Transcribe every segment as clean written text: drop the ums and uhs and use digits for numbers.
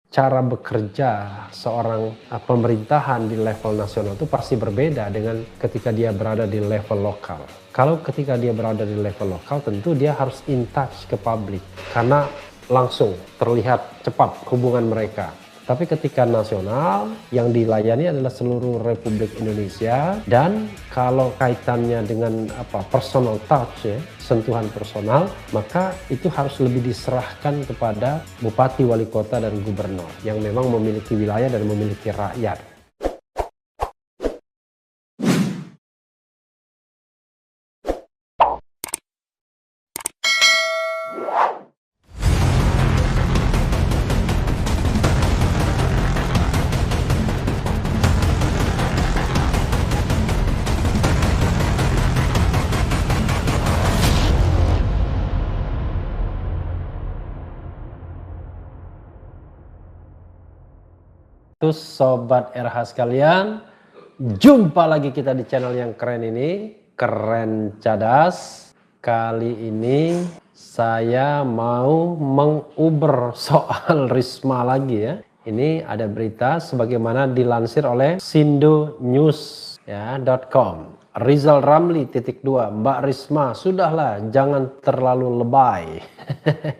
cara bekerja seorang pemerintahan di level nasional itu pasti berbeda dengan ketika dia berada di level lokal. Kalau ketika dia berada di level lokal, tentu dia harus in touch ke publik karena langsung terlihat cepat hubungan mereka. Tapi ketika nasional, yang dilayani adalah seluruh Republik Indonesia, dan kalau kaitannya dengan personal touch ya, sentuhan personal, maka itu harus lebih diserahkan kepada bupati, wali kota, dan gubernur yang memang memiliki wilayah dan memiliki rakyat. Terus Sobat RH sekalian, jumpa lagi kita di channel yang keren ini, Keren Cadas. Kali ini saya mau menguber soal Risma lagi ya. Ini ada berita sebagaimana dilansir oleh sindonews.com. Rizal Ramli ;2, Mbak Risma, sudahlah jangan terlalu lebay.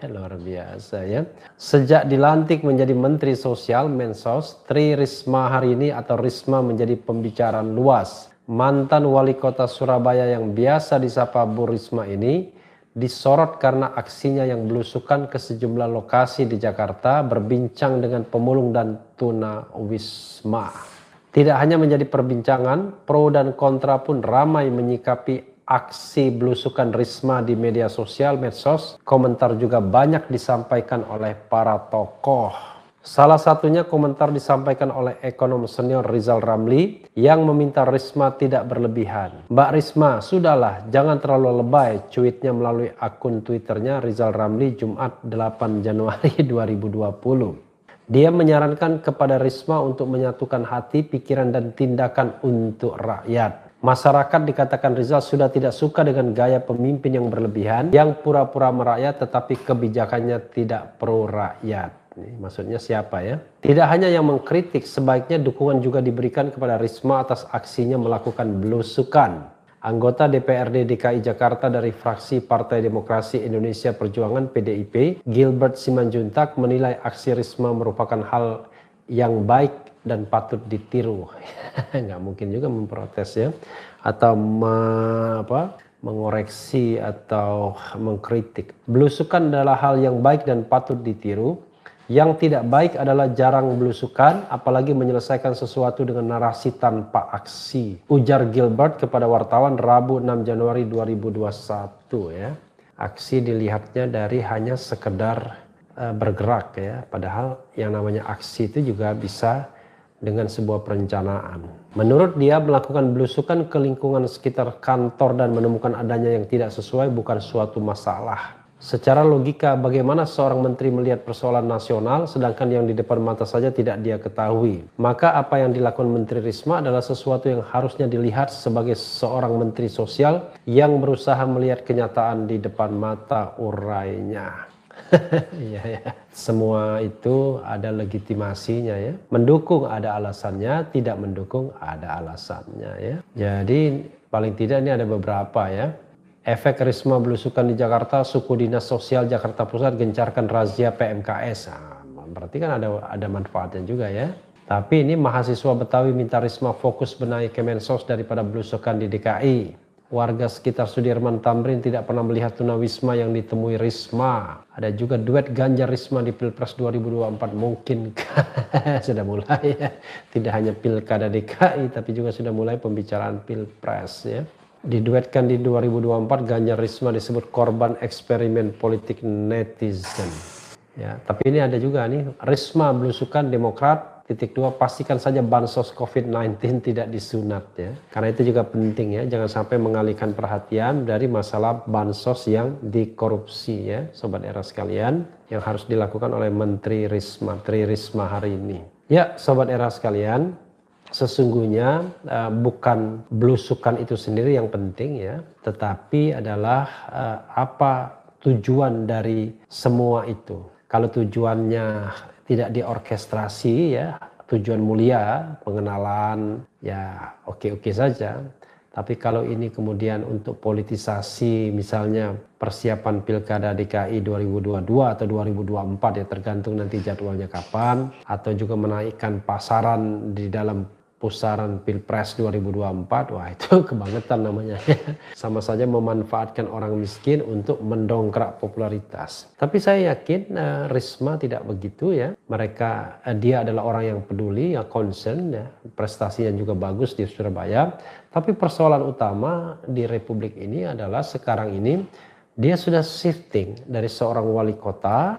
Luar biasa ya. Sejak dilantik menjadi Menteri Sosial Mensos, Tri Risma hari ini atau Risma menjadi pembicaraan luas. Mantan wali kota Surabaya yang biasa disapa Bu Risma ini disorot karena aksinya yang belusukan ke sejumlah lokasi di Jakarta berbincang dengan pemulung dan tunawisma. Tidak hanya menjadi perbincangan, pro dan kontra pun ramai menyikapi aksi belusukan Risma di media sosial medsos. Komentar juga banyak disampaikan oleh para tokoh. Salah satunya komentar disampaikan oleh ekonom senior Rizal Ramli yang meminta Risma tidak berlebihan. Mbak Risma, sudahlah jangan terlalu lebay, cuitnya melalui akun Twitternya Rizal Ramli Jumat 8 Januari 2020. Dia menyarankan kepada Risma untuk menyatukan hati, pikiran, dan tindakan untuk rakyat. Masyarakat, dikatakan Rizal, sudah tidak suka dengan gaya pemimpin yang berlebihan, yang pura-pura merakyat tetapi kebijakannya tidak pro rakyat. Ini maksudnya siapa ya? Tidak hanya yang mengkritik, sebaiknya dukungan juga diberikan kepada Risma atas aksinya melakukan belusukan. Anggota DPRD DKI Jakarta dari fraksi Partai Demokrasi Indonesia Perjuangan (PDIP), Gilbert Simanjuntak, menilai aksi Risma merupakan hal yang baik dan patut ditiru. Nggak mungkin juga memprotes ya, atau mengoreksi atau mengkritik. Belusukan adalah hal yang baik dan patut ditiru. Yang tidak baik adalah jarang belusukan, apalagi menyelesaikan sesuatu dengan narasi tanpa aksi. Ujar Gilbert kepada wartawan Rabu 6 Januari 2021 ya. Aksi dilihatnya dari hanya sekedar bergerak ya, padahal yang namanya aksi itu juga bisa dengan sebuah perencanaan. Menurut dia, melakukan belusukan ke lingkungan sekitar kantor dan menemukan adanya yang tidak sesuai bukan suatu masalah. Secara logika, bagaimana seorang menteri melihat persoalan nasional sedangkan yang di depan mata saja tidak dia ketahui? Maka apa yang dilakukan Menteri Risma adalah sesuatu yang harusnya dilihat sebagai seorang menteri sosial yang berusaha melihat kenyataan di depan mata, urainya. Iya ya. Semua itu ada legitimasinya ya. Mendukung ada alasannya, tidak mendukung ada alasannya ya. Jadi paling tidak ini ada beberapa ya. Efek Risma belusukan di Jakarta, suku dinas sosial Jakarta Pusat gencarkan razia PMKS. Nah, berarti kan ada manfaatnya juga ya. Tapi ini mahasiswa Betawi minta Risma fokus benahi Kemensos daripada belusukan di DKI. Warga sekitar Sudirman Tamrin tidak pernah melihat tunawisma yang ditemui Risma. Ada juga duet Ganjar Risma di Pilpres 2024 mungkin. Sudah mulai ya. Tidak hanya Pilkada DKI tapi juga sudah mulai pembicaraan Pilpres ya. Diduetkan di 2024, Ganjar Risma disebut korban eksperimen politik netizen. Ya, tapi ini ada juga nih, Risma belusukan Demokrat ;2, pastikan saja bansos COVID-19 tidak disunat ya. Karena itu juga penting ya, jangan sampai mengalihkan perhatian dari masalah bansos yang dikorupsi ya, Sobat Era sekalian, yang harus dilakukan oleh Menteri Risma, Tri Risma hari ini. Ya, Sobat Era sekalian, sesungguhnya bukan belusukan itu sendiri yang penting ya, tetapi adalah apa tujuan dari semua itu. Kalau tujuannya tidak diorkestrasi ya, tujuan mulia, pengenalan ya oke-oke saja. Tapi kalau ini kemudian untuk politisasi, misalnya persiapan Pilkada DKI 2022 atau 2024 ya, tergantung nanti jadwalnya kapan, atau juga menaikkan pasaran di dalam pusaran Pilpres 2024, wah itu kebangetan namanya. Sama saja memanfaatkan orang miskin untuk mendongkrak popularitas. Tapi saya yakin Risma tidak begitu ya. Dia adalah orang yang peduli, ya concern ya, prestasinya juga bagus di Surabaya. Tapi persoalan utama di Republik ini adalah sekarang ini dia sudah shifting dari seorang wali kota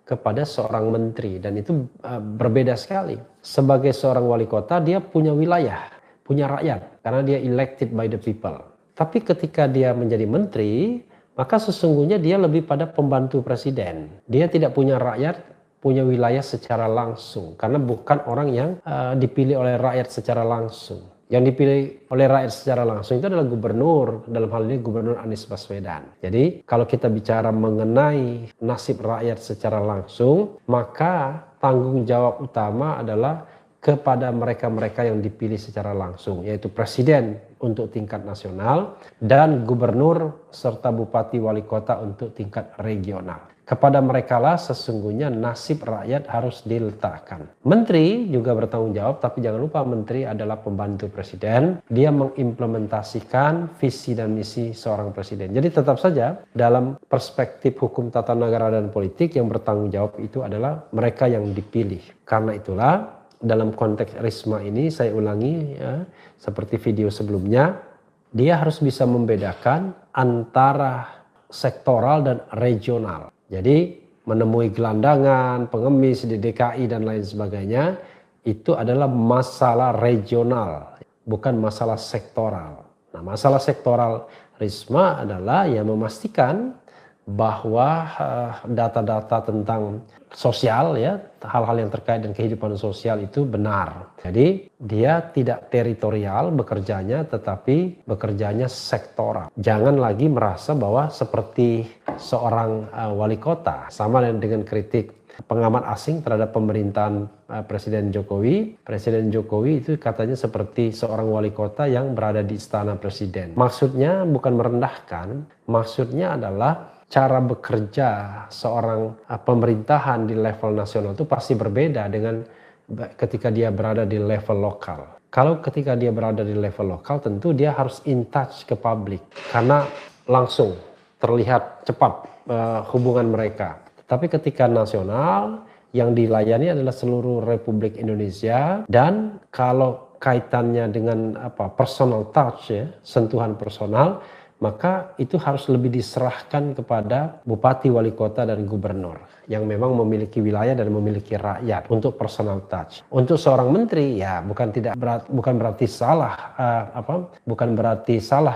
kepada seorang menteri, dan itu berbeda sekali. Sebagai seorang wali kota dia punya wilayah, punya rakyat karena dia elected by the people. Tapi ketika dia menjadi menteri, maka sesungguhnya dia lebih pada pembantu presiden. Dia tidak punya rakyat, punya wilayah secara langsung karena bukan orang yang dipilih oleh rakyat secara langsung. Yang dipilih oleh rakyat secara langsung itu adalah gubernur, dalam hal ini Gubernur Anies Baswedan. Jadi kalau kita bicara mengenai nasib rakyat secara langsung, maka tanggung jawab utama adalah kepada mereka-mereka yang dipilih secara langsung, yaitu presiden untuk tingkat nasional dan gubernur serta bupati wali kota untuk tingkat regional. Kepada merekalah sesungguhnya nasib rakyat harus diletakkan. Menteri juga bertanggung jawab, tapi jangan lupa menteri adalah pembantu presiden. Dia mengimplementasikan visi dan misi seorang presiden. Jadi tetap saja dalam perspektif hukum tata negara dan politik yang bertanggung jawab itu adalah mereka yang dipilih. Karena itulah dalam konteks Risma ini saya ulangi ya, seperti video sebelumnya, dia harus bisa membedakan antara sektoral dan regional. Jadi menemui gelandangan, pengemis di DKI dan lain sebagainya itu adalah masalah regional, bukan masalah sektoral. Nah, masalah sektoral Risma adalah ya memastikan bahwa data-data tentang sosial ya, hal-hal yang terkait dengan kehidupan sosial itu benar. Jadi dia tidak teritorial bekerjanya, tetapi bekerjanya sektoral. Jangan lagi merasa bahwa seperti seorang wali kota, sama dengan kritik pengamat asing terhadap pemerintahan Presiden Jokowi. Presiden Jokowi itu katanya seperti seorang wali kota yang berada di istana presiden. Maksudnya bukan merendahkan, maksudnya adalah cara bekerja seorang pemerintahan di level nasional itu pasti berbeda dengan ketika dia berada di level lokal. Kalau ketika dia berada di level lokal tentu dia harus in touch ke publik karena langsung terlihat cepat hubungan mereka. Tapi ketika nasional yang dilayani adalah seluruh Republik Indonesia, dan kalau kaitannya dengan personal touch ya, sentuhan personal, maka itu harus lebih diserahkan kepada bupati, wali kota, dan gubernur yang memang memiliki wilayah dan memiliki rakyat untuk personal touch. Untuk seorang menteri ya bukan berarti salah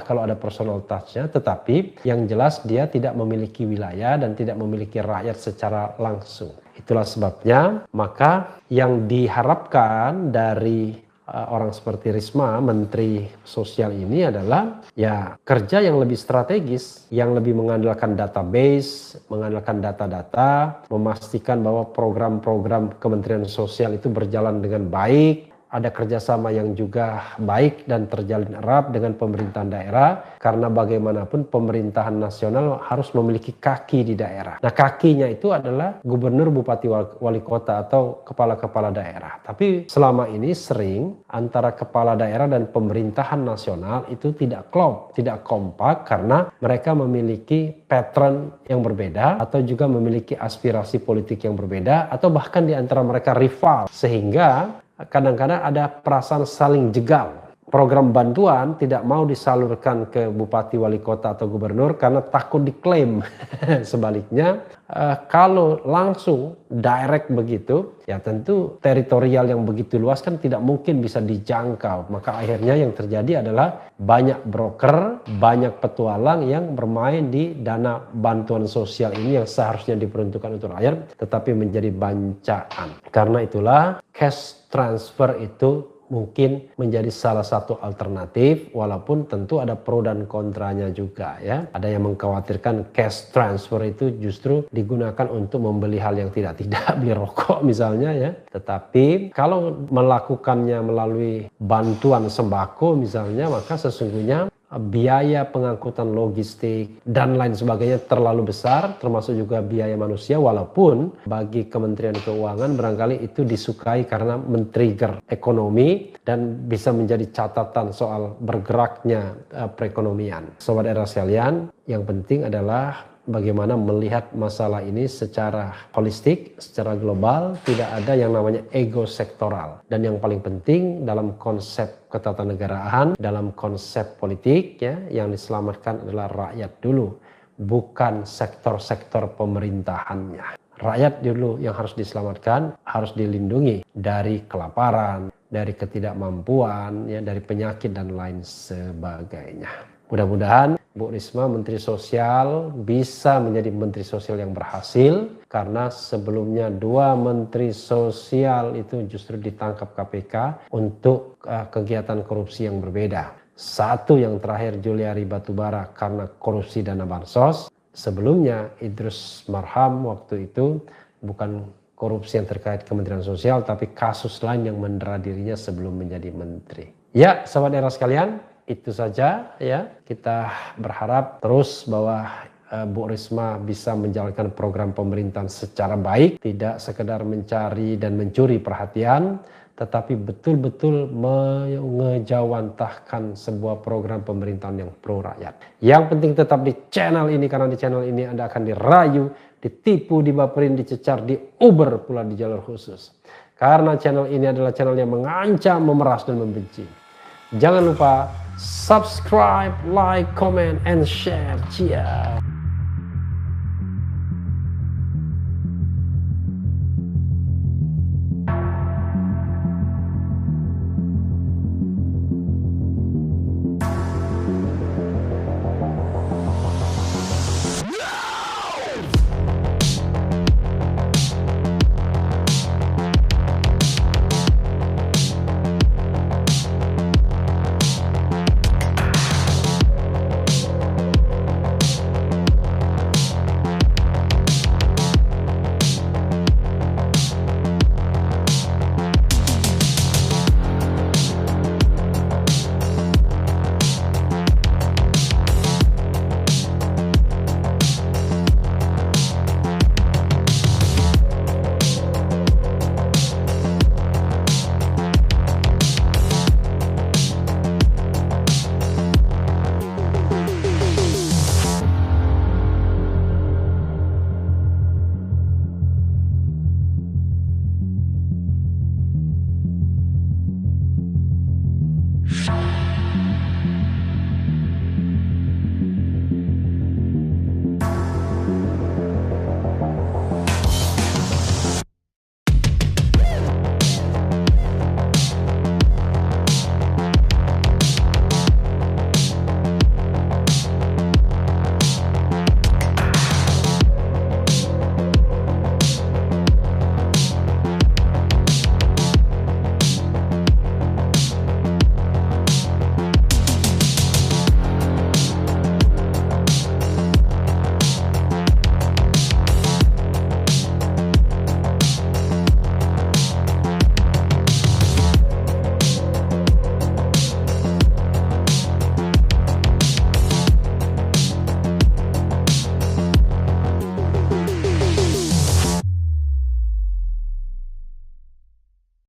kalau ada personal touch-nya, tetapi yang jelas dia tidak memiliki wilayah dan tidak memiliki rakyat secara langsung. Itulah sebabnya maka yang diharapkan dari orang seperti Risma, Menteri Sosial ini adalah ya kerja yang lebih strategis, yang lebih mengandalkan database, mengandalkan data-data, memastikan bahwa program-program Kementerian Sosial itu berjalan dengan baik, ada kerjasama yang juga baik dan terjalin erat dengan pemerintahan daerah, karena bagaimanapun pemerintahan nasional harus memiliki kaki di daerah. Nah, kakinya itu adalah gubernur, bupati, wali kota atau kepala-kepala daerah. Tapi selama ini sering antara kepala daerah dan pemerintahan nasional itu tidak klop, tidak kompak karena mereka memiliki pattern yang berbeda atau juga memiliki aspirasi politik yang berbeda atau bahkan di antara mereka rival, sehingga kadang-kadang ada perasaan saling jegal. Program bantuan tidak mau disalurkan ke bupati, wali kota, atau gubernur karena takut diklaim. Sebaliknya, kalau langsung direct begitu, ya tentu teritorial yang begitu luas kan tidak mungkin bisa dijangkau. Maka akhirnya yang terjadi adalah banyak broker, banyak petualang yang bermain di dana bantuan sosial ini yang seharusnya diperuntukkan untuk rakyat, tetapi menjadi bancaan. Karena itulah cash transfer itu mungkin menjadi salah satu alternatif, walaupun tentu ada pro dan kontranya juga ya. Ada yang mengkhawatirkan cash transfer itu justru digunakan untuk membeli hal yang tidak beli rokok misalnya ya. Tetapi kalau melakukannya melalui bantuan sembako misalnya, maka sesungguhnya biaya pengangkutan logistik dan lain sebagainya terlalu besar, termasuk juga biaya manusia, walaupun bagi Kementerian Keuangan barangkali itu disukai karena men-trigger ekonomi dan bisa menjadi catatan soal bergeraknya perekonomian. Sobat Era sekalian, yang penting adalah bagaimana melihat masalah ini secara holistik, secara global, tidak ada yang namanya ego sektoral. Dan yang paling penting dalam konsep ketatanegaraan, dalam konsep politik ya, yang diselamatkan adalah rakyat dulu, bukan sektor-sektor pemerintahannya. Rakyat dulu yang harus diselamatkan, harus dilindungi dari kelaparan, dari ketidakmampuan, ya, dari penyakit dan lain sebagainya. Mudah-mudahan Bu Risma Menteri Sosial bisa menjadi Menteri Sosial yang berhasil, karena sebelumnya 2 Menteri Sosial itu justru ditangkap KPK untuk kegiatan korupsi yang berbeda. Satu yang terakhir Juliari Batubara karena korupsi dana bansos. Sebelumnya Idrus Marham waktu itu bukan korupsi yang terkait Kementerian Sosial, tapi kasus lain yang mendera dirinya sebelum menjadi menteri. Ya, sahabat Era sekalian, itu saja ya. Kita berharap terus bahwa Bu Risma bisa menjalankan program pemerintahan secara baik, tidak sekedar mencari dan mencuri perhatian, tetapi betul-betul mengejawantahkan sebuah program pemerintahan yang pro rakyat. Yang penting tetap di channel ini, karena di channel ini Anda akan dirayu, ditipu, dibaperin, dicecar, diuber pula di jalur khusus. Karena channel ini adalah channel yang mengancam, memeras, dan membenci. Jangan lupa subscribe, like, comment, and share. Ciao.